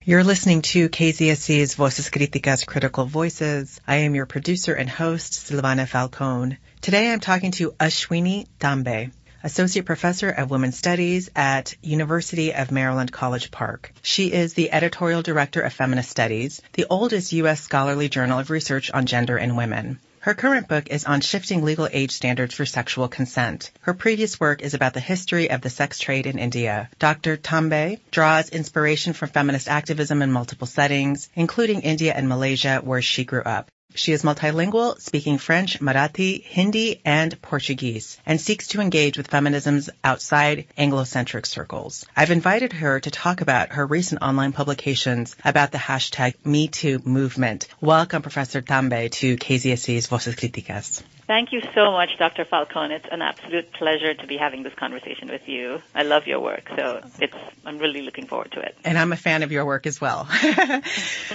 You're listening to KZSC's Voces, Criticas, Critical Voices. I am your producer and host, Silvana Falcone. Today I'm talking to Ashwini Tambe, Associate Professor of Women's Studies at University of Maryland College Park. She is the Editorial Director of Feminist Studies, the oldest U.S. scholarly journal of research on gender and women. Her current book is on shifting legal age standards for sexual consent. Her previous work is about the history of the sex trade in India. Dr. Tambe draws inspiration from feminist activism in multiple settings, including India and Malaysia, where she grew up. She is multilingual, speaking French, Marathi, Hindi, and Portuguese, and seeks to engage with feminisms outside Anglo-centric circles. I've invited her to talk about her recent online publications about the hashtag metoo movement. Welcome, Professor Tambe, to KZSC's Voces Criticas. Thank you so much, Dr. Falcone. It's an absolute pleasure to be having this conversation with you. I love your work, so I'm really looking forward to it. And I'm a fan of your work as well.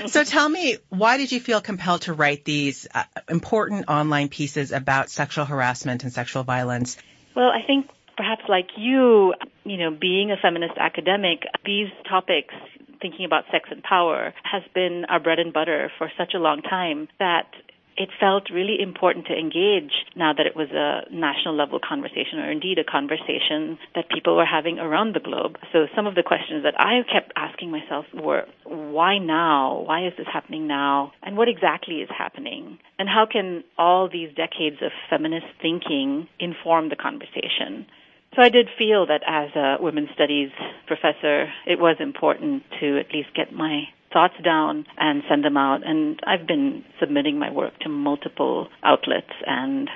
So tell me, why did you feel compelled to write these important online pieces about sexual harassment and sexual violence? Well, I think perhaps like you, being a feminist academic, these topics, thinking about sex and power, has been our bread and butter for such a long time that it felt really important to engage now that it was a national level conversation, or indeed a conversation that people were having around the globe. So some of the questions that I kept asking myself were, why now? Why is this happening now? And what exactly is happening? And how can all these decades of feminist thinking inform the conversation? So I did feel that as a women's studies professor, it was important to at least get my thoughts down and send them out. And I've been submitting my work to multiple outlets and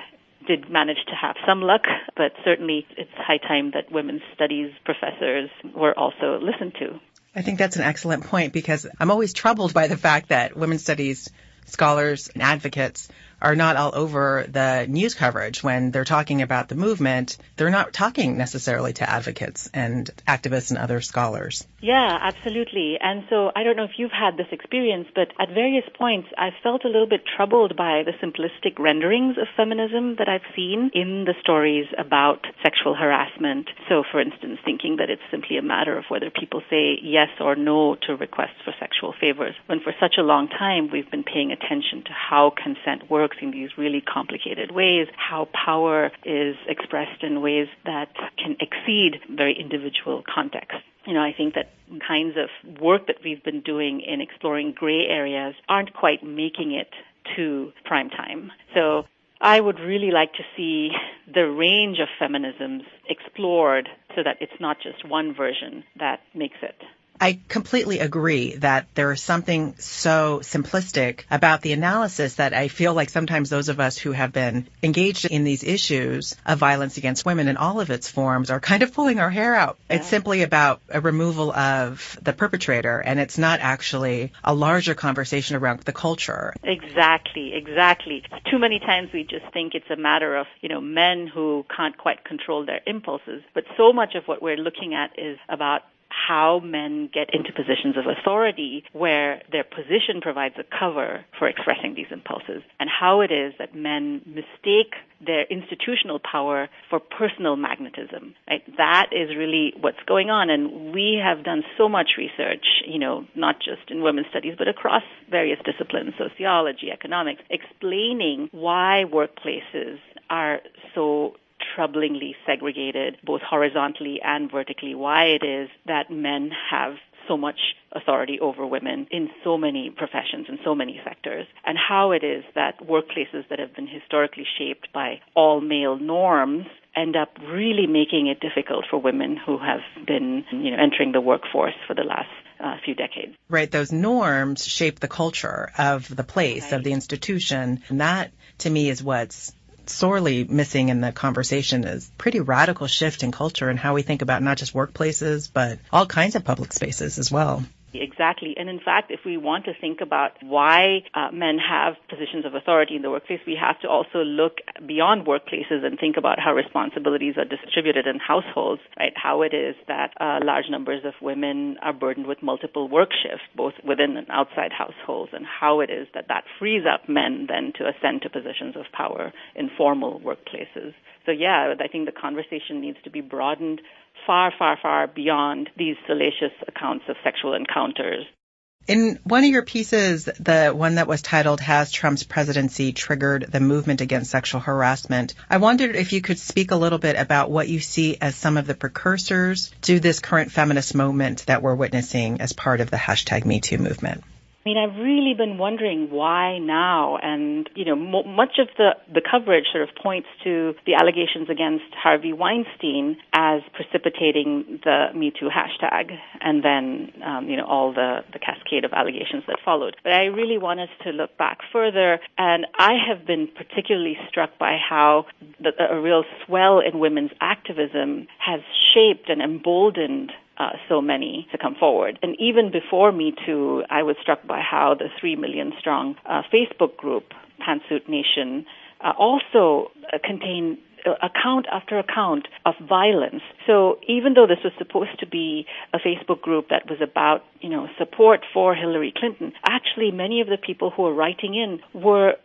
did manage to have some luck, but certainly it's high time that women's studies professors were also listened to. I think that's an excellent point, because I'm always troubled by the fact that women's studies scholars and advocates are not all over the news coverage. When they're talking about the movement, they're not talking necessarily to advocates and activists and other scholars. Yeah, absolutely. And so I don't know if you've had this experience, but at various points I felt a little bit troubled by the simplistic renderings of feminism that I've seen in the stories about sexual harassment. So, for instance, thinking that it's simply a matter of whether people say yes or no to requests for sexual favors, when for such a long time we've been paying attention to how consent works in these really complicated ways, how power is expressed in ways that can exceed very individual contexts. I think that kinds of work that we've been doing in exploring gray areas aren't quite making it to prime time. So I would really like to see the range of feminisms explored so that it's not just one version that makes it. I completely agree that there is something so simplistic about the analysis that I feel like sometimes those of us who have been engaged in these issues of violence against women in all of its forms are kind of pulling our hair out. Yeah. It's simply about a removal of the perpetrator, and it's not actually a larger conversation around the culture. Exactly. Too many times we just think it's a matter of, men who can't quite control their impulses, but so much of what we're looking at is about how men get into positions of authority where their position provides a cover for expressing these impulses, and how it is that men mistake their institutional power for personal magnetism. Right? That is really what's going on, and we have done so much research, not just in women's studies, but across various disciplines, sociology, economics, explaining why workplaces are so troublingly segregated, both horizontally and vertically, why it is that men have so much authority over women in so many professions and so many sectors, and how it is that workplaces that have been historically shaped by all male norms end up really making it difficult for women who have been, entering the workforce for the last few decades. Right. Those norms shape the culture of the place, right, of the institution. And that, to me, is what's sorely missing in the conversation, is pretty radical shift in culture and how we think about not just workplaces, but all kinds of public spaces as well. Exactly. And in fact, if we want to think about why men have positions of authority in the workplace, we have to also look beyond workplaces and think about how responsibilities are distributed in households, right? How it is that large numbers of women are burdened with multiple work shifts, both within and outside households, and how it is that frees up men then to ascend to positions of power in formal workplaces. So yeah, I think the conversation needs to be broadened far, far, far beyond these salacious accounts of sexual encounters. In one of your pieces, the one that was titled, Has Trump's Presidency Triggered the Movement Against Sexual Harassment? I wondered if you could speak a little bit about what you see as some of the precursors to this current feminist movement that we're witnessing as part of the #MeToo movement. I mean, I've really been wondering why now, and, much of the coverage sort of points to the allegations against Harvey Weinstein as precipitating the #MeToo hashtag, and then, all the cascade of allegations that followed. But I really want us to look back further, and I have been particularly struck by how a real swell in women's activism has shaped and emboldened so many to come forward. And even before Me Too, I was struck by how the 3 million strong Facebook group, Pantsuit Nation, also contained account after account of violence. So even though this was supposed to be a Facebook group that was about, support for Hillary Clinton, actually many of the people who were writing in were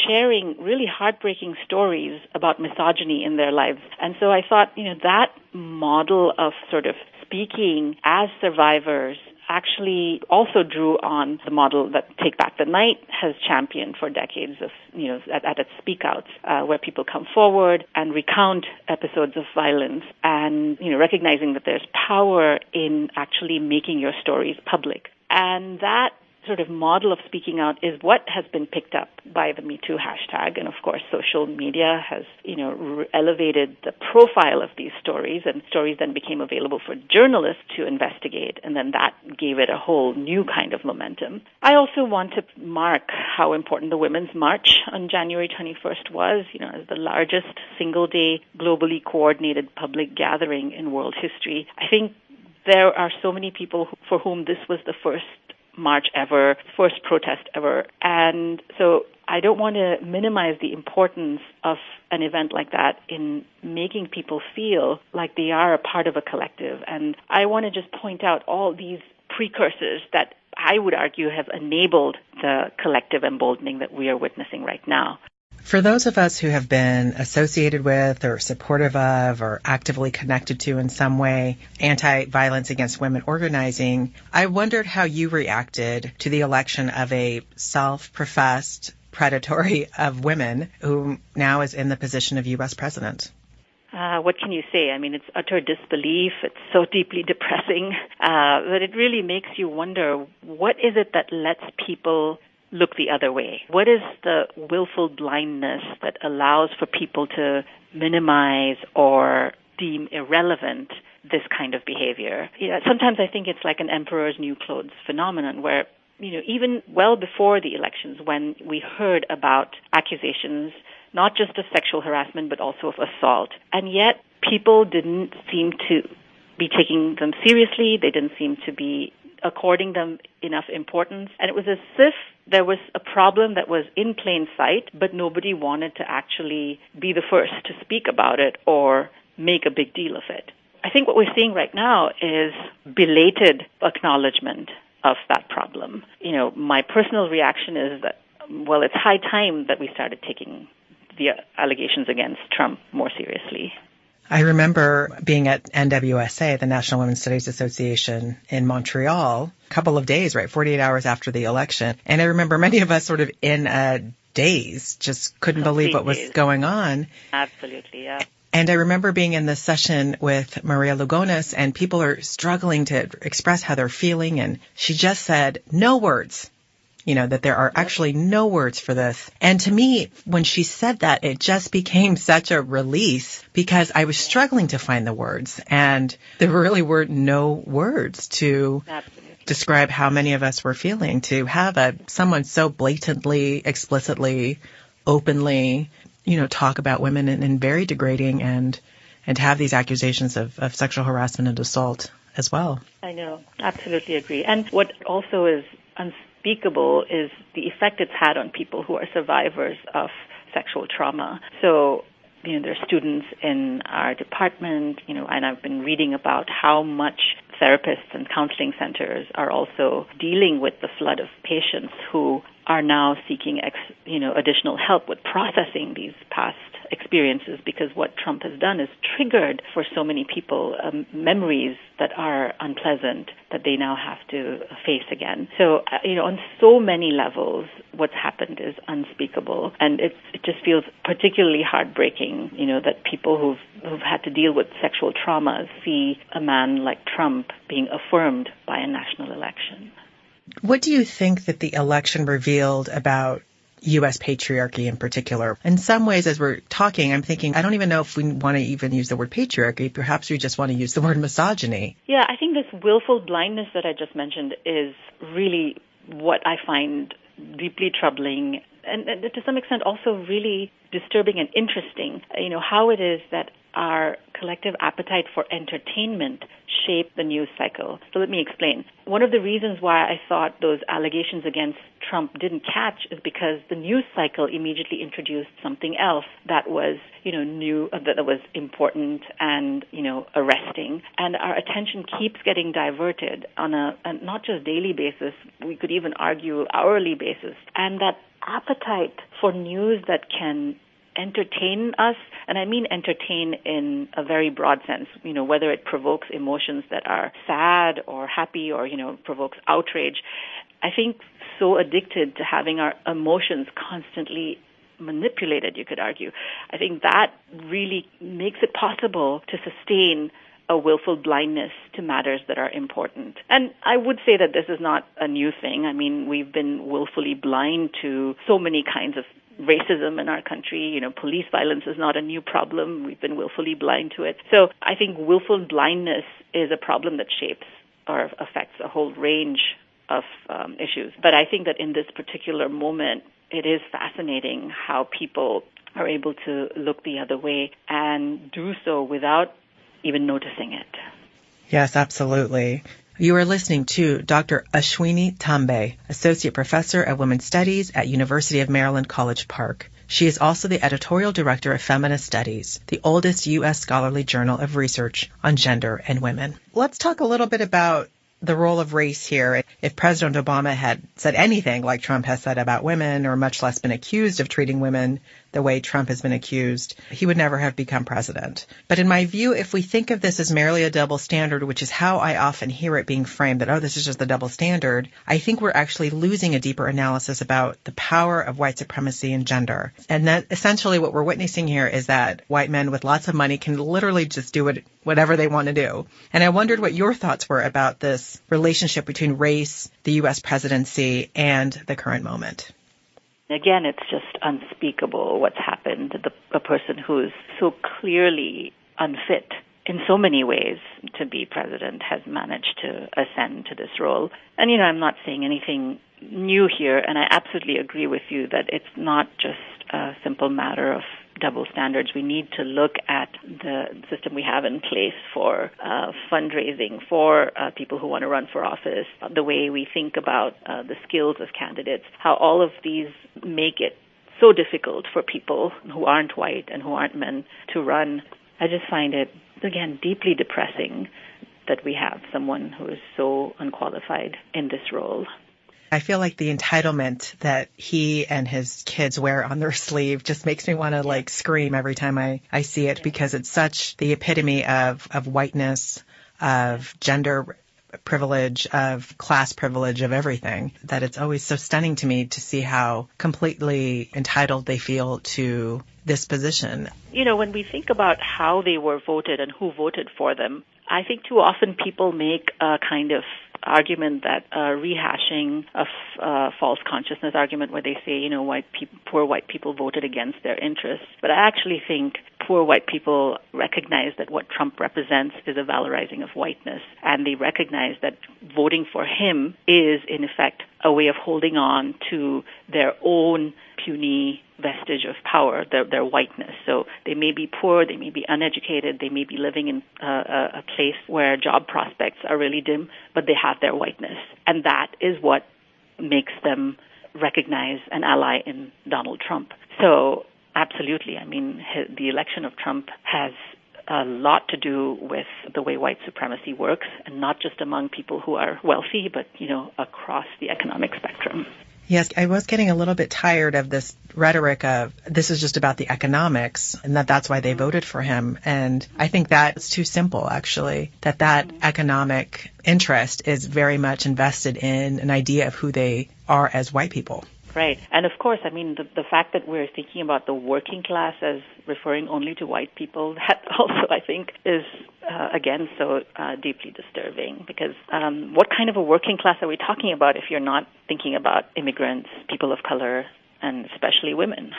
sharing really heartbreaking stories about misogyny in their lives. And so I thought, that model of sort of speaking as survivors actually also drew on the model that Take Back the Night has championed for decades of, at its speak-outs, where people come forward and recount episodes of violence and, recognizing that there's power in actually making your stories public. And that sort of model of speaking out is what has been picked up by the Me Too hashtag. And of course, social media has, elevated the profile of these stories, and stories then became available for journalists to investigate. And then that gave it a whole new kind of momentum. I also want to mark how important the Women's March on January 21st was, as the largest single-day globally coordinated public gathering in world history. I think there are so many people for whom this was the first march ever, first protest ever. And so I don't want to minimize the importance of an event like that in making people feel like they are a part of a collective. And I want to just point out all these precursors that I would argue have enabled the collective emboldening that we are witnessing right now. For those of us who have been associated with or supportive of or actively connected to in some way anti-violence against women organizing, I wondered how you reacted to the election of a self-professed predatory of women who now is in the position of U.S. president. What can you say? I mean, it's utter disbelief. It's so deeply depressing that it really makes you wonder, what is it that lets people look the other way? What is the willful blindness that allows for people to minimize or deem irrelevant this kind of behavior? Sometimes I think it's like an emperor's new clothes phenomenon where, even well before the elections, when we heard about accusations, not just of sexual harassment, but also of assault, and yet people didn't seem to be taking them seriously. They didn't seem to be according them enough importance. And it was as if there was a problem that was in plain sight, but nobody wanted to actually be the first to speak about it or make a big deal of it. I think what we're seeing right now is belated acknowledgement of that problem. My personal reaction is that, well, it's high time that we started taking the allegations against Trump more seriously. I remember being at NWSA, the National Women's Studies Association in Montreal, a couple of days, 48 hours after the election. And I remember many of us sort of in a daze, just couldn't believe what was going on. Absolutely, yeah. And I remember being in this session with Maria Lugones, and people are struggling to express how they're feeling. And she just said, no words. That there are actually no words for this. And to me, when she said that, it just became such a release because I was struggling to find the words. And there really were no words to describe how many of us were feeling, to have someone so blatantly, explicitly, openly, talk about women in very degrading and to have these accusations of sexual harassment and assault as well. I know. Absolutely agree. And what also is unspeakable is the effect it's had on people who are survivors of sexual trauma. So, there are students in our department, and I've been reading about how much therapists and counseling centers are also dealing with the flood of patients who are now seeking additional help with processing these past experiences, because what Trump has done is triggered for so many people memories that are unpleasant that they now have to face again. So, on so many levels, what's happened is unspeakable, and it just feels particularly heartbreaking, that people who've had to deal with sexual traumas see a man like Trump being affirmed by a national election. What do you think that the election revealed about U.S. patriarchy in particular? In some ways, as we're talking, I'm thinking, I don't even know if we want to even use the word patriarchy. Perhaps we just want to use the word misogyny. Yeah, I think this willful blindness that I just mentioned is really what I find deeply troubling and to some extent also really disturbing and interesting. How it is that our collective appetite for entertainment shape the news cycle. So let me explain. One of the reasons why I thought those allegations against Trump didn't catch is because the news cycle immediately introduced something else that was, new, that was important and, arresting. And our attention keeps getting diverted on a not just daily basis, we could even argue hourly basis. And that appetite for news that can entertain us, and I mean entertain in a very broad sense, whether it provokes emotions that are sad or happy or, provokes outrage. I think so addicted to having our emotions constantly manipulated, you could argue. I think that really makes it possible to sustain a willful blindness to matters that are important. And I would say that this is not a new thing. I mean, we've been willfully blind to so many kinds of racism in our country. Police violence is not a new problem. We've been willfully blind to it. So I think willful blindness is a problem that shapes or affects a whole range of issues. But I think that in this particular moment, it is fascinating how people are able to look the other way and do so without even noticing it. Yes, absolutely. You are listening to Dr. Ashwini Tambe, Associate Professor of Women's Studies at University of Maryland, College Park. She is also the Editorial Director of Feminist Studies, the oldest U.S. scholarly journal of research on gender and women. Let's talk a little bit about the role of race here. If President Obama had said anything like Trump has said about women, or much less been accused of treating women the way Trump has been accused, he would never have become president. But in my view, if we think of this as merely a double standard, which is how I often hear it being framed, that, this is just the double standard, I think we're actually losing a deeper analysis about the power of white supremacy and gender. And that essentially what we're witnessing here is that white men with lots of money can literally just do whatever they want to do. And I wondered what your thoughts were about this relationship between race, the U.S. presidency, and the current moment. Again, it's just unspeakable what's happened. A person who is so clearly unfit in so many ways to be president has managed to ascend to this role. And, I'm not saying anything new here, and I absolutely agree with you that it's not just a simple matter of double standards. We need to look at the system we have in place for fundraising for people who want to run for office, the way we think about the skills of candidates, how all of these make it so difficult for people who aren't white and who aren't men to run. I just find it, again, deeply depressing that we have someone who is so unqualified in this role. I feel like the entitlement that he and his kids wear on their sleeve just makes me want to scream every time I see it, because it's such the epitome of whiteness, of gender privilege, of class privilege, of everything, that it's always so stunning to me to see how completely entitled they feel to this position. When we think about how they were voted and who voted for them, I think too often people make a kind of argument that rehashing a false consciousness argument where they say, poor white people voted against their interests. But I actually think poor white people recognize that what Trump represents is a valorizing of whiteness, and they recognize that voting for him is, in effect, a way of holding on to their own puny vestige of power, their whiteness. So they may be poor, they may be uneducated, they may be living in a place where job prospects are really dim, but they have their whiteness. And that is what makes them recognize an ally in Donald Trump. So absolutely, the election of Trump has a lot to do with the way white supremacy works, and not just among people who are wealthy, but, across the economic spectrum. Yes, I was getting a little bit tired of this rhetoric of this is just about the economics and that's why they voted for him. And I think that's too simple, actually, that economic interest is very much invested in an idea of who they are as white people. Right. And of course, I mean, the fact that we're thinking about the working class as referring only to white people, that also, I think, is, again, so deeply disturbing. Because what kind of a working class are we talking about if you're not thinking about immigrants, people of color, and especially women?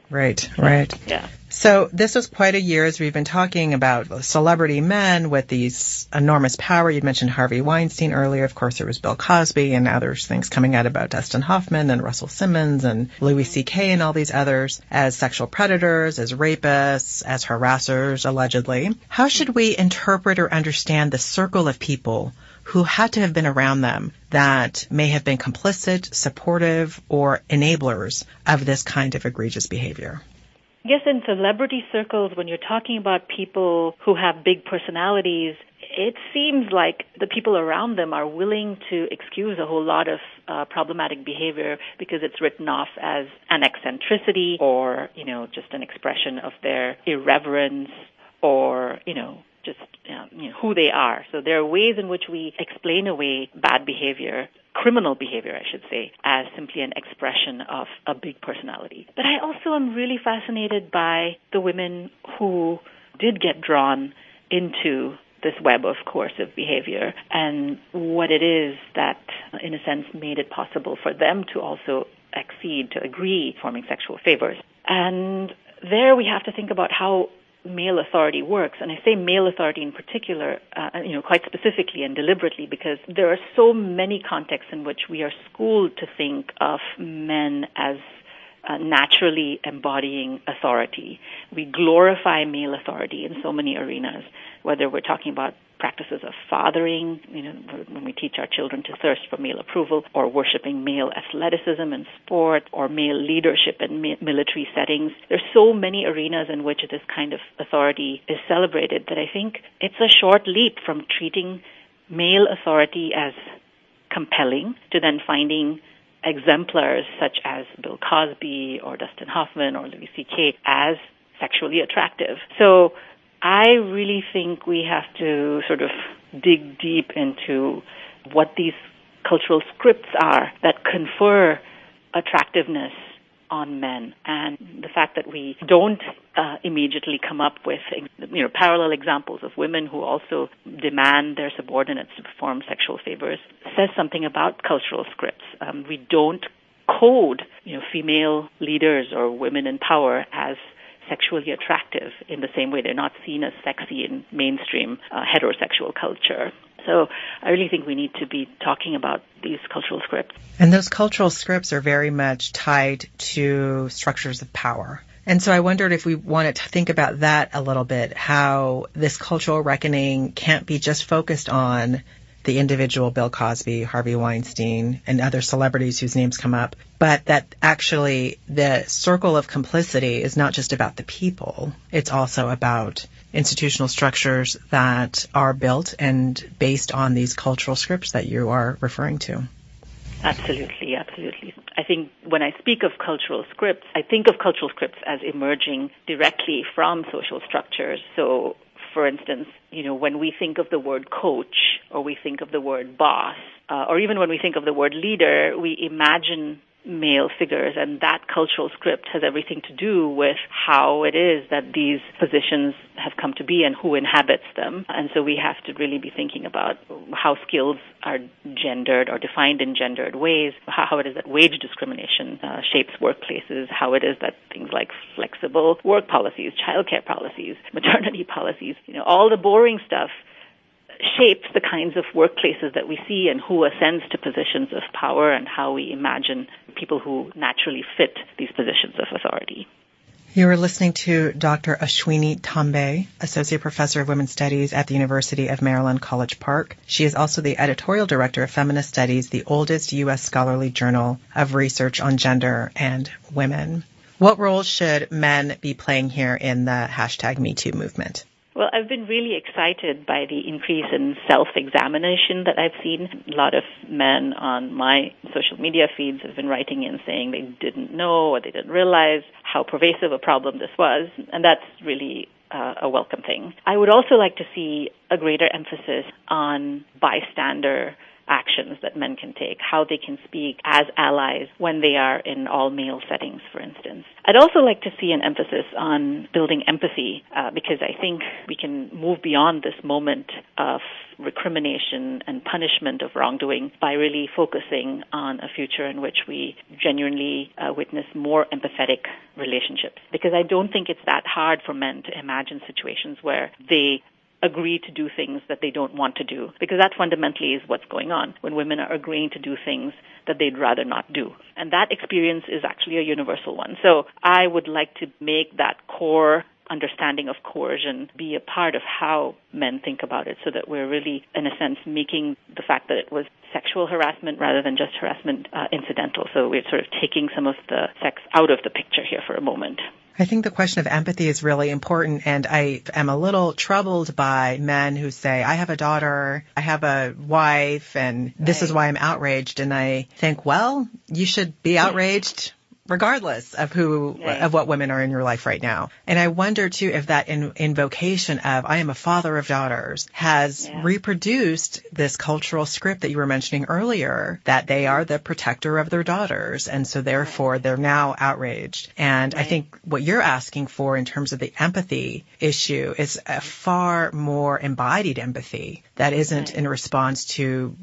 Right, right. Yeah. So this was quite a year as we've been talking about celebrity men with these enormous power. You mentioned Harvey Weinstein earlier. Of course, there was Bill Cosby, and now there's things coming out about Dustin Hoffman and Russell Simmons and Louis C.K. and all these others as sexual predators, as rapists, as harassers, allegedly. How should we interpret or understand the circle of people who had to have been around them that may have been complicit, supportive, or enablers of this kind of egregious behavior? Yes, in celebrity circles, when you're talking about people who have big personalities, it seems like the people around them are willing to excuse a whole lot of problematic behavior because it's written off as an eccentricity or, just an expression of their irreverence or, just who they are. So there are ways in which we explain away bad behavior, criminal behavior, I should say, as simply an expression of a big personality. But I also am really fascinated by the women who did get drawn into this web of coercive behavior and what it is that, in a sense, made it possible for them to also accede, to agree, forming sexual favors. And there we have to think about how male authority works. And I say male authority in particular, quite specifically and deliberately, because there are so many contexts in which we are schooled to think of men as naturally embodying authority. We glorify male authority in so many arenas, whether we're talking about practices of fathering, when we teach our children to thirst for male approval, or worshiping male athleticism in sport, or male leadership in military settings. There's so many arenas in which this kind of authority is celebrated that I think it's a short leap from treating male authority as compelling to then finding exemplars such as Bill Cosby or Dustin Hoffman or Louis C.K. as sexually attractive. So I really think we have to sort of dig deep into what these cultural scripts are that confer attractiveness on men, and the fact that we don't immediately come up with parallel examples of women who also demand their subordinates to perform sexual favors says something about cultural scripts. We don't code female leaders or women in power as sexually attractive in the same way. They're not seen as sexy in mainstream heterosexual culture. So I really think we need to be talking about these cultural scripts. And those cultural scripts are very much tied to structures of power. And so I wondered if we wanted to think about that a little bit, how this cultural reckoning can't be just focused on the individual Bill Cosby, Harvey Weinstein, and other celebrities whose names come up, but that actually the circle of complicity is not just about the people. It's also about institutional structures that are built and based on these cultural scripts that you are referring to. Absolutely, absolutely. I think when I speak of cultural scripts, I think of cultural scripts as emerging directly from social structures. So, for instance, when we think of the word coach, or we think of the word boss, or even when we think of the word leader, we imagine male figures, and that cultural script has everything to do with how it is that these positions have come to be and who inhabits them. And so we have to really be thinking about how skills are gendered or defined in gendered ways, how it is that wage discrimination shapes workplaces, how it is that things like flexible work policies, childcare policies, maternity policies, all the boring stuff shapes the kinds of workplaces that we see and who ascends to positions of power and how we imagine people who naturally fit these positions of authority. You are listening to Dr. Ashwini Tambe, Associate Professor of Women's Studies at the University of Maryland, College Park. She is also the Editorial Director of Feminist Studies, the oldest U.S. scholarly journal of research on gender and women. What role should men be playing here in the hashtag MeToo movement? Well, I've been really excited by the increase in self-examination that I've seen. A lot of men on my social media feeds have been writing in saying they didn't know or they didn't realize how pervasive a problem this was, and that's really a welcome thing. I would also like to see a greater emphasis on bystander actions that men can take, how they can speak as allies when they are in all-male settings, for instance. I'd also like to see an emphasis on building empathy because I think we can move beyond this moment of recrimination and punishment of wrongdoing by really focusing on a future in which we genuinely witness more empathetic relationships. Because I don't think it's that hard for men to imagine situations where they agree to do things that they don't want to do, because that fundamentally is what's going on when women are agreeing to do things that they'd rather not do. And that experience is actually a universal one. So I would like to make that core understanding of coercion be a part of how men think about it, so that we're really, in a sense, making the fact that it was sexual harassment rather than just harassment incidental. So we're sort of taking some of the sex out of the picture here for a moment. I think the question of empathy is really important, and I am a little troubled by men who say, I have a daughter, I have a wife, and this is why I'm outraged. And I think, well, you should be outraged regardless of of what women are in your life right now. And I wonder, too, if that invocation of I am a father of daughters has reproduced this cultural script that you were mentioning earlier, that they are the protector of their daughters. And so therefore they're now outraged. And I think what you're asking for in terms of the empathy issue is a far more embodied empathy that isn't in response to,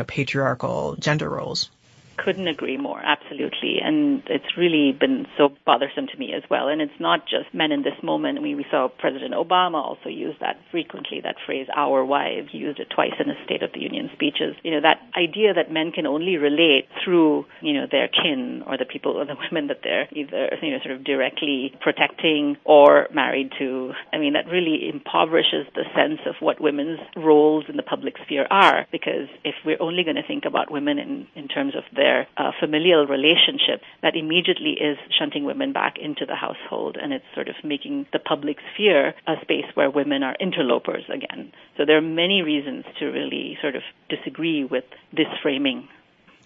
patriarchal gender roles. Couldn't agree more, absolutely. And it's really been so bothersome to me as well. And it's not just men in this moment. I mean, we saw President Obama also use that frequently, that phrase, our wives. He used it twice in his State of the Union speeches. That idea that men can only relate through, their kin or the people or the women that they're either, sort of directly protecting or married to. I mean, that really impoverishes the sense of what women's roles in the public sphere are. Because if we're only going to think about women in terms of their familial relationship, that immediately is shunting women back into the household, and it's sort of making the public sphere a space where women are interlopers again. So there are many reasons to really sort of disagree with this framing.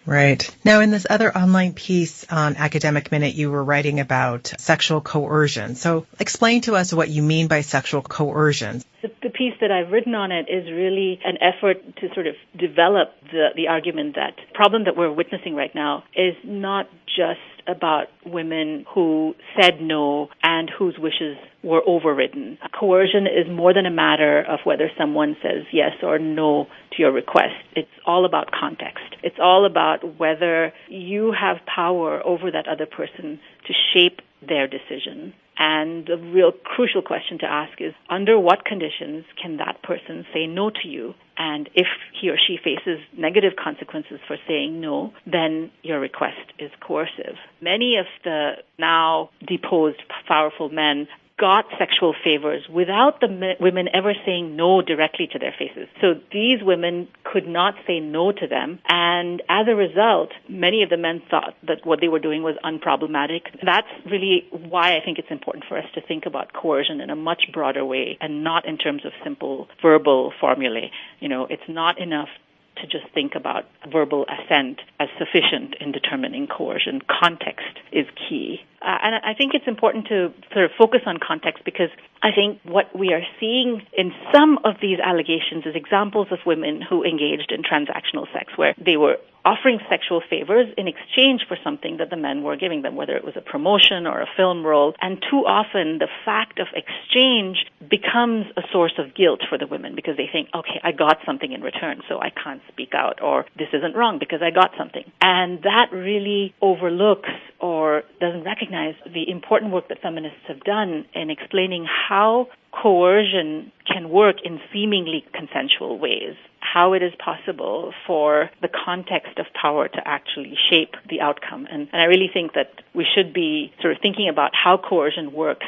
Right. Now, in this other online piece on Academic Minute, you were writing about sexual coercion. So explain to us what you mean by sexual coercion. The piece that I've written on it is really an effort to sort of develop the argument that the problem that we're witnessing right now is not just about women who said no and whose wishes were overridden. Coercion is more than a matter of whether someone says yes or no to your request. It's all about context. It's all about whether you have power over that other person to shape their decision. And the real crucial question to ask is, under what conditions can that person say no to you? And if he or she faces negative consequences for saying no, then your request is coercive. Many of the now deposed powerful men got sexual favors without the women ever saying no directly to their faces. So these women could not say no to them, and as a result, many of the men thought that what they were doing was unproblematic. That's really why I think it's important for us to think about coercion in a much broader way and not in terms of simple verbal formulae. It's not enough to just think about verbal assent as sufficient in determining coercion. Context is key. And I think it's important to sort of focus on context, because I think what we are seeing in some of these allegations is examples of women who engaged in transactional sex, where they were offering sexual favors in exchange for something that the men were giving them, whether it was a promotion or a film role. And too often the fact of exchange becomes a source of guilt for the women, because they think, okay, I got something in return, so I can't speak out, or this isn't wrong because I got something. And that really overlooks or doesn't recognize the important work that feminists have done in explaining how coercion can work in seemingly consensual ways, how it is possible for the context of power to actually shape the outcome. And I really think that we should be sort of thinking about how coercion works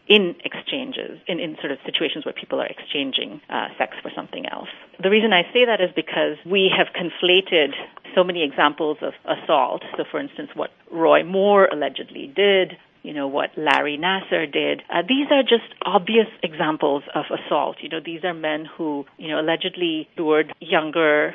in exchanges, in sort of situations where people are exchanging sex for something else. The reason I say that is because we have conflated so many examples of assault. So, for instance, what Roy Moore allegedly did what Larry Nassar did. These are just obvious examples of assault. These are men who, allegedly lured younger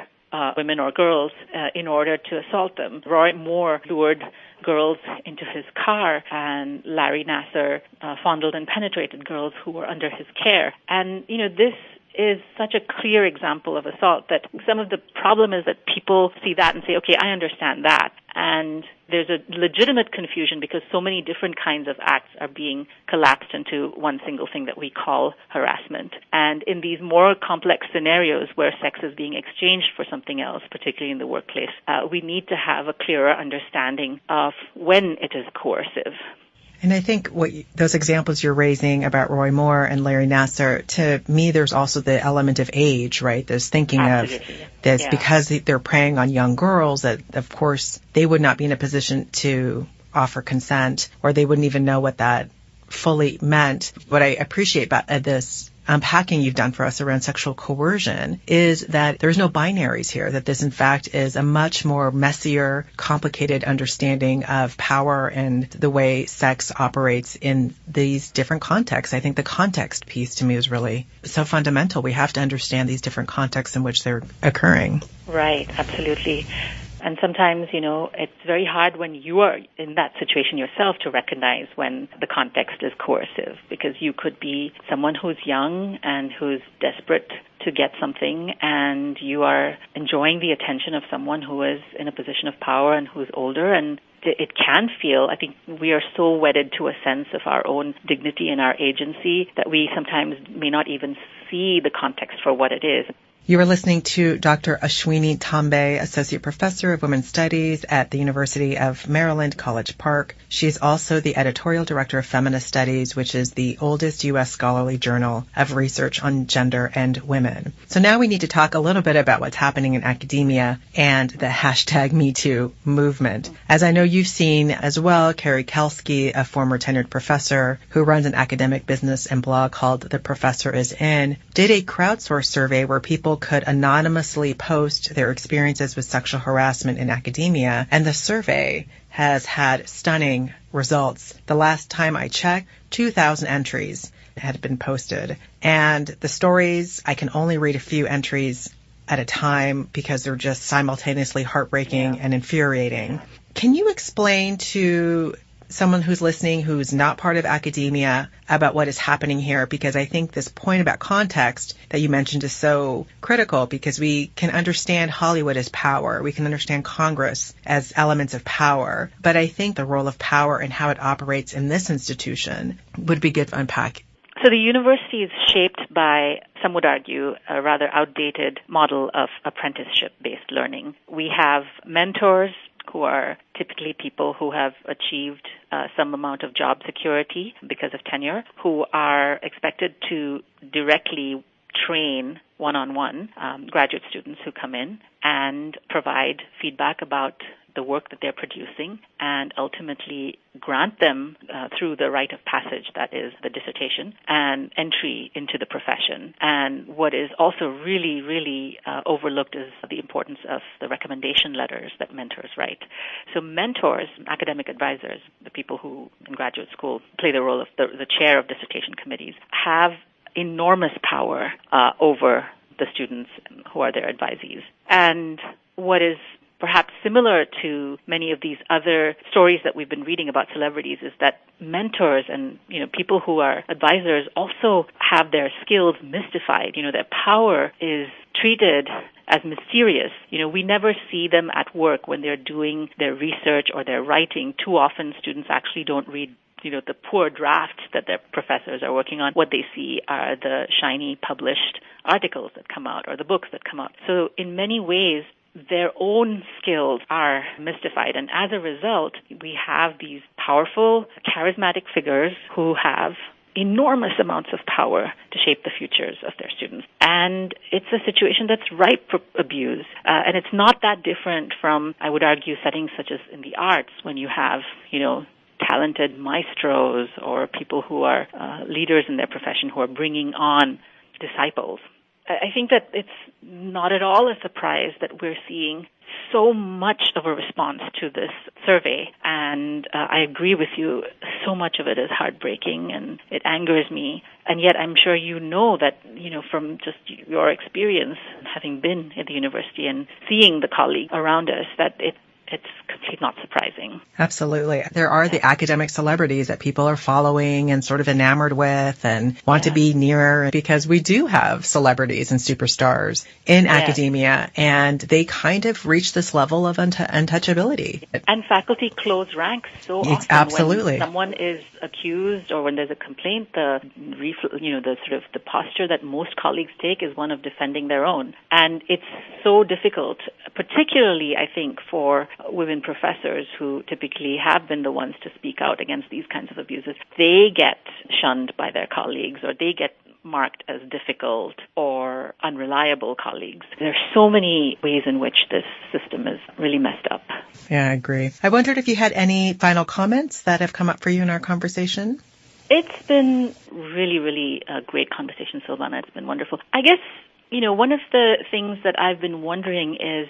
women or girls in order to assault them. Roy Moore lured girls into his car, and Larry Nassar fondled and penetrated girls who were under his care. And, this is such a clear example of assault that some of the problem is that people see that and say, okay, I understand that. And there's a legitimate confusion because so many different kinds of acts are being collapsed into one single thing that we call harassment. And in these more complex scenarios where sex is being exchanged for something else, particularly in the workplace, we need to have a clearer understanding of when it is coercive. And I think those examples you're raising about Roy Moore and Larry Nassar, to me, there's also the element of age, right? There's thinking Absolutely. of this because they're preying on young girls that, of course, they would not be in a position to offer consent, or they wouldn't even know what that fully meant. What I appreciate about this unpacking you've done for us around sexual coercion is that there's no binaries here, that this in fact is a much more messier, complicated understanding of power and the way sex operates in these different contexts. I think the context piece to me is really so fundamental. We have to understand these different contexts in which they're occurring. Right, absolutely. And sometimes, it's very hard when you are in that situation yourself to recognize when the context is coercive, because you could be someone who's young and who's desperate to get something, and you are enjoying the attention of someone who is in a position of power and who's older, and it can feel, I think we are so wedded to a sense of our own dignity and our agency that we sometimes may not even see the context for what it is. You are listening to Dr. Ashwini Tambe, Associate Professor of Women's Studies at the University of Maryland, College Park. She is also the Editorial Director of Feminist Studies, which is the oldest U.S. scholarly journal of research on gender and women. So now we need to talk a little bit about what's happening in academia and the hashtag metoo movement. As I know you've seen as well, Carrie Kelsky, a former tenured professor who runs an academic business and blog called The Professor Is In, did a crowdsourced survey where people could anonymously post their experiences with sexual harassment in academia, and the survey has had stunning results. The last time I checked, 2,000 entries had been posted, and the stories, I can only read a few entries at a time because they're just simultaneously heartbreaking and infuriating. Can you explain to someone who's listening who's not part of academia about what is happening here? Because I think this point about context that you mentioned is so critical, because we can understand Hollywood as power. We can understand Congress as elements of power. But I think the role of power and how it operates in this institution would be good to unpack. So the university is shaped by, some would argue, a rather outdated model of apprenticeship-based learning. We have mentors who are typically people who have achieved some amount of job security because of tenure, who are expected to directly train one-on-one graduate students who come in and provide feedback about the work that they're producing, and ultimately grant them through the rite of passage, that is the dissertation, and entry into the profession. And what is also really, really overlooked is the importance of the recommendation letters that mentors write. So mentors, academic advisors, the people who in graduate school play the role of the chair of dissertation committees, have enormous power over the students who are their advisees. And what is perhaps similar to many of these other stories that we've been reading about celebrities is that mentors and, people who are advisors also have their skills mystified. Their power is treated as mysterious. We never see them at work when they're doing their research or their writing. Too often students actually don't read the poor drafts that their professors are working on. What they see are the shiny published articles that come out or the books that come out. So in many ways, their own skills are mystified. And as a result, we have these powerful, charismatic figures who have enormous amounts of power to shape the futures of their students. And it's a situation that's ripe for abuse. And it's not that different from, I would argue, settings such as in the arts, when you have, talented maestros or people who are leaders in their profession who are bringing on disciples. I think that it's not at all a surprise that we're seeing so much of a response to this survey, and I agree with you. So much of it is heartbreaking, and it angers me. And yet I'm sure you know that, from just your experience, having been at the university and seeing the colleagues around us, that it's completely not surprising. Absolutely. There are the academic celebrities that people are following and sort of enamored with and want to be near, because we do have celebrities and superstars in academia, and they kind of reach this level of untouchability. And faculty close ranks so often. Absolutely. When someone is accused or when there's a complaint, the posture that most colleagues take is one of defending their own. And it's so difficult, particularly, I think, for women professors who typically have been the ones to speak out against these kinds of abuses. They get shunned by their colleagues, or they get marked as difficult or unreliable colleagues. There are so many ways in which this system is really messed up. Yeah, I agree. I wondered if you had any final comments that have come up for you in our conversation? It's been really, really a great conversation, Silvana. It's been wonderful. I guess, one of the things that I've been wondering is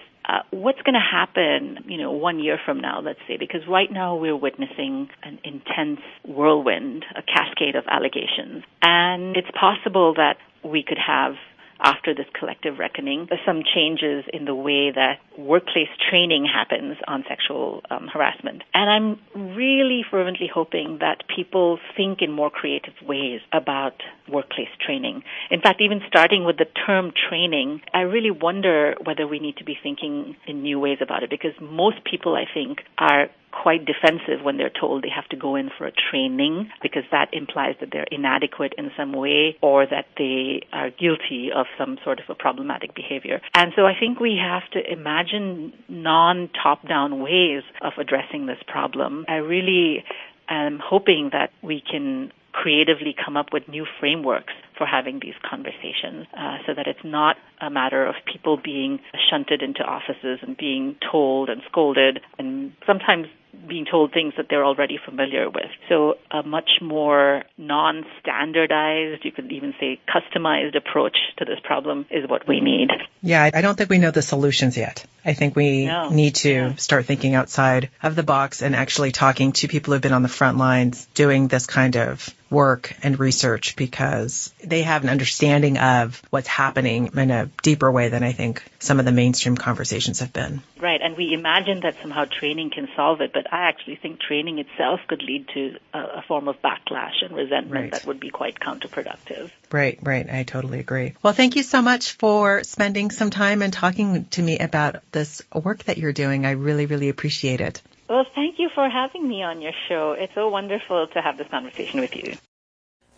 what's going to happen, 1 year from now, let's say, because right now we're witnessing an intense whirlwind, a cascade of allegations. And it's possible that we could have, after this collective reckoning, some changes in the way that workplace training happens on sexual harassment. And I'm really fervently hoping that people think in more creative ways about workplace training. In fact, even starting with the term training, I really wonder whether we need to be thinking in new ways about it, because most people, I think, are quite defensive when they're told they have to go in for a training, because that implies that they're inadequate in some way or that they are guilty of some sort of a problematic behavior. And so I think we have to imagine non-top-down ways of addressing this problem. I really am hoping that we can creatively come up with new frameworks for having these conversations, so that it's not a matter of people being shunted into offices and being told and scolded and sometimes being told things that they're already familiar with. So a much more non-standardized, you could even say customized approach to this problem is what we need. Yeah, I don't think we know the solutions yet. I think we need to start thinking outside of the box and actually talking to people who've been on the front lines doing this kind of work and research, because they have an understanding of what's happening in a deeper way than I think some of the mainstream conversations have been. Right, and we imagine that somehow training can solve it, but I actually think training itself could lead to a form of backlash and resentment that would be quite counterproductive. Right. I totally agree. Well, thank you so much for spending some time and talking to me about this work that you're doing. I really, really appreciate it. Well, thank you for having me on your show. It's so wonderful to have this conversation with you.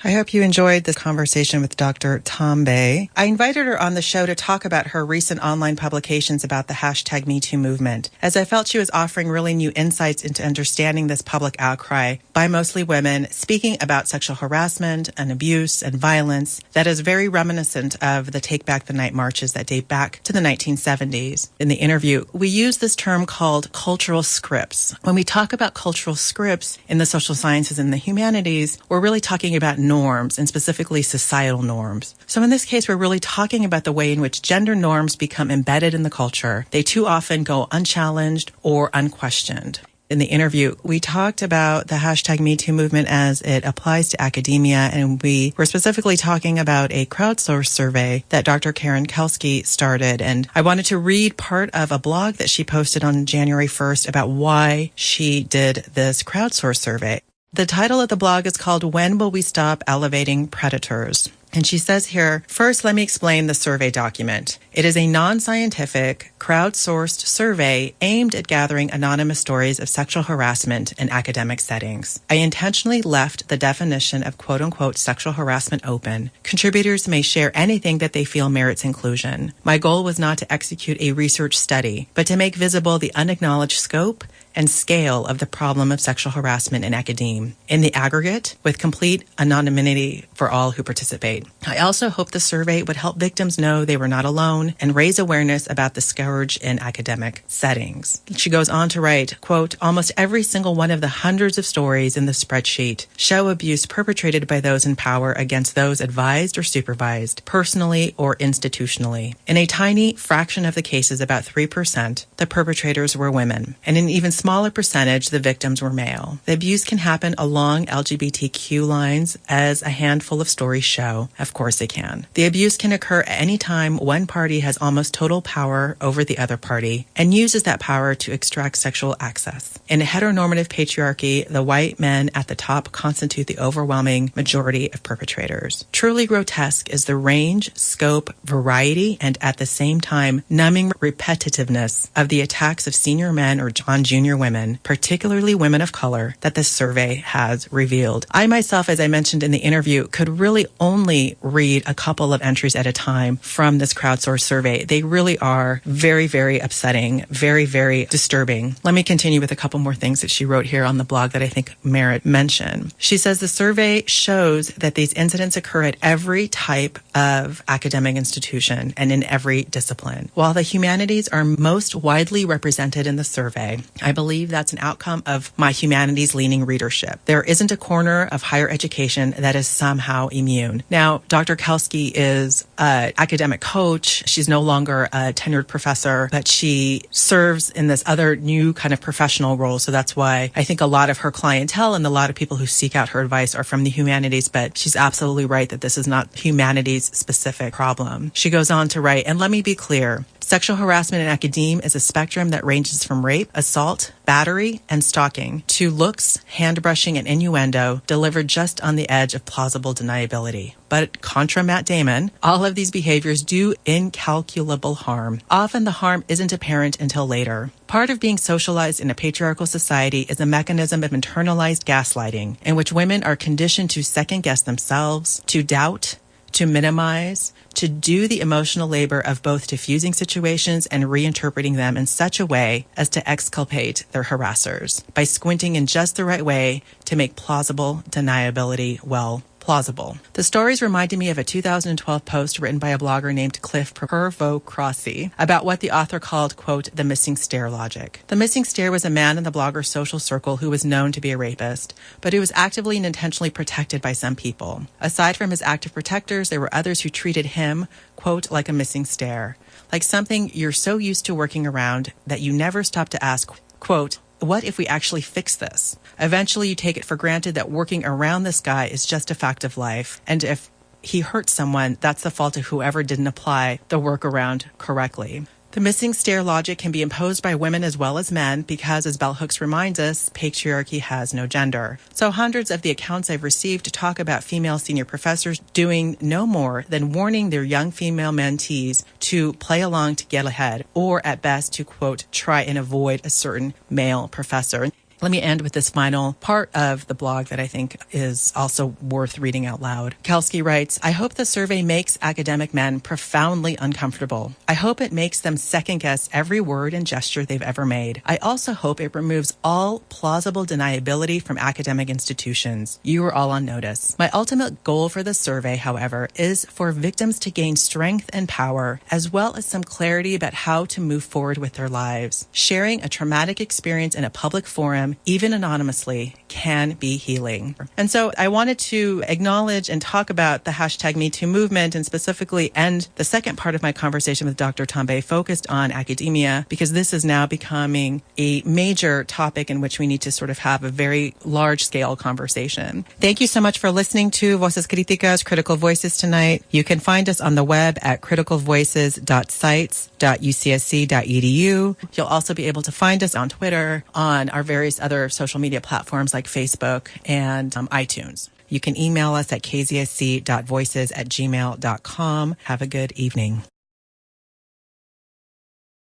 I hope you enjoyed this conversation with Dr. Tambe. I invited her on the show to talk about her recent online publications about the hashtag #MeToo movement, as I felt she was offering really new insights into understanding this public outcry by mostly women, speaking about sexual harassment and abuse and violence that is very reminiscent of the Take Back the Night marches that date back to the 1970s. In the interview, we use this term called cultural scripts. When we talk about cultural scripts in the social sciences and the humanities, we're really talking about norms, and specifically societal norms. So in this case, we're really talking about the way in which gender norms become embedded in the culture. They too often go unchallenged or unquestioned. In the interview, we talked about the hashtag #MeToo movement as it applies to academia, and we were specifically talking about a crowdsourced survey that Dr. Kelsky started. And I wanted to read part of a blog that she posted on January 1st about why she did this crowdsourced survey. The title of the blog is called "When Will We Stop Elevating Predators?" And she says here, first, let me explain the survey document. It is a non-scientific, crowdsourced survey aimed at gathering anonymous stories of sexual harassment in academic settings. I intentionally left the definition of quote-unquote sexual harassment open. Contributors may share anything that they feel merits inclusion. My goal was not to execute a research study, but to make visible the unacknowledged scope and scale of the problem of sexual harassment in academia, in the aggregate, with complete anonymity for all who participate. I also hope the survey would help victims know they were not alone and raise awareness about the scourge in academic settings. She goes on to write, quote, almost every single one of the hundreds of stories in the spreadsheet show abuse perpetrated by those in power against those advised or supervised, personally or institutionally. In a tiny fraction of the cases, about 3%, the perpetrators were women, and in an even smaller percentage, the victims were male. The abuse can happen along LGBTQ lines, as a handful of stories show. Of course it can. The abuse can occur at any time one party has almost total power over the other party and uses that power to extract sexual access. In a heteronormative patriarchy, the white men at the top constitute the overwhelming majority of perpetrators. Truly grotesque is the range, scope, variety, and at the same time, numbing repetitiveness of the attacks of senior men or on junior women, particularly women of color, that this survey has revealed. I myself, as I mentioned in the interview, could really only read a couple of entries at a time from this crowdsourced survey. They really are very, very upsetting, very, very disturbing. Let me continue with a couple more things that she wrote here on the blog that I think merit mention. She says the survey shows that these incidents occur at every type of academic institution and in every discipline. While the humanities are most widely represented in the survey, I believe that's an outcome of my humanities-leaning readership. There isn't a corner of higher education that is somehow immune. Now, Dr. Kelsky is an academic coach. She's no longer a tenured professor, but she serves in this other new kind of professional role. So that's why I think a lot of her clientele and a lot of people who seek out her advice are from the humanities, but she's absolutely right that this is not humanities-specific problem. She goes on to write, and let me be clear, sexual harassment in academia is a spectrum that ranges from rape, assault, battery, and stalking to looks, hand-brushing, and innuendo delivered just on the edge of plausible deniability. But contra Matt Damon, all of these behaviors do incalculable harm. Often the harm isn't apparent until later. Part of being socialized in a patriarchal society is a mechanism of internalized gaslighting, in which women are conditioned to second-guess themselves, to doubt, to minimize, to do the emotional labor of both diffusing situations and reinterpreting them in such a way as to exculpate their harassers by squinting in just the right way to make plausible deniability, well, plausible. The stories reminded me of a 2012 post written by a blogger named Cliff Pervo-Crossi about what the author called, quote, the missing stair logic. The missing stair was a man in the blogger's social circle who was known to be a rapist, but who was actively and intentionally protected by some people. Aside from his active protectors, there were others who treated him, quote, like a missing stair, like something you're so used to working around that you never stop to ask, quote, what if we actually fix this? Eventually, you take it for granted that working around this guy is just a fact of life. And if he hurts someone, that's the fault of whoever didn't apply the workaround correctly. The missing stair logic can be imposed by women as well as men because, as Bell Hooks reminds us, patriarchy has no gender. So hundreds of the accounts I've received talk about female senior professors doing no more than warning their young female mentees to play along to get ahead, or at best to, quote, try and avoid a certain male professor. Let me end with this final part of the blog that I think is also worth reading out loud. Kelsky writes, I hope the survey makes academic men profoundly uncomfortable. I hope it makes them second-guess every word and gesture they've ever made. I also hope it removes all plausible deniability from academic institutions. You are all on notice. My ultimate goal for the survey, however, is for victims to gain strength and power, as well as some clarity about how to move forward with their lives. Sharing a traumatic experience in a public forum, even anonymously, can be healing. And so I wanted to acknowledge and talk about the hashtag MeToo movement, and specifically end the second part of my conversation with Dr. Tambe focused on academia, because this is now becoming a major topic in which we need to sort of have a very large-scale conversation. Thank you so much for listening to Voces Criticas, Critical Voices tonight. You can find us on the web at criticalvoices.sites.ucsc.edu. You'll also be able to find us on Twitter, on our various other social media platforms like Facebook and iTunes. You can email us at kzsc.voices@gmail.com. Have a good evening.